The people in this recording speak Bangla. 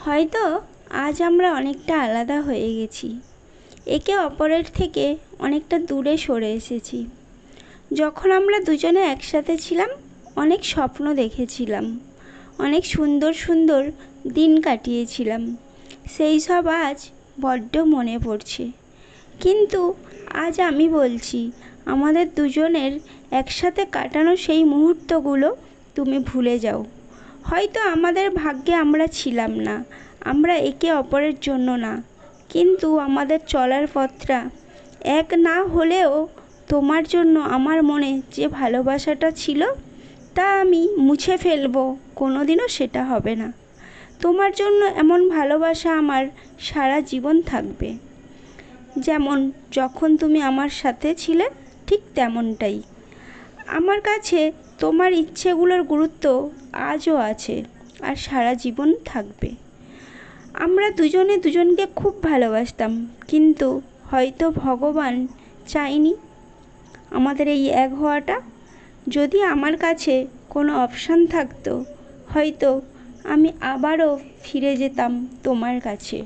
হয়তো আজ আমরা অনেকটা আলাদা হয়ে গেছি, একে অপরের থেকে অনেকটা দূরে সরে এসেছি। যখন আমরা দুজনে একসাথে ছিলাম অনেক স্বপ্ন দেখেছিলাম, অনেক সুন্দর সুন্দর দিন কাটিয়েছিলাম। সেই সব আজ বড্ড মনে পড়ছে। কিন্তু আজ আমি বলছি, আমাদের দুজনের একসাথে কাটানো সেই মুহূর্তগুলো তুমি ভুলে যাও। হয়তো আমাদের ভাগ্যে আমরা ছিলাম না, আমরা একে অপরের জন্য না, কিন্তু আমাদের চলার পথটা এক না হলেও তোমার জন্য আমার মনে যে ভালোবাসাটা ছিল তা আমি মুছে ফেলবো, কোনোদিনও সেটা হবে না। তোমার জন্য এমন ভালোবাসা আমার সারা জীবন থাকবে। যেমন যখন তুমি আমার সাথে ছিলে ঠিক তেমনটাই আমার কাছে তোমার ইচ্ছেগুলোর গুরুত্ব আজও আছে আর সারা জীবন থাকবে। আমরা দুজনে দুজনকে খুব ভালোবাসতাম, কিন্তু হয়তো ভগবান চায়নি আমাদের এই এক হওয়াটা। যদি আমার কাছে কোনো অপশান থাকতো, হয়তো আমি আবারও ফিরে যেতাম তোমার কাছে।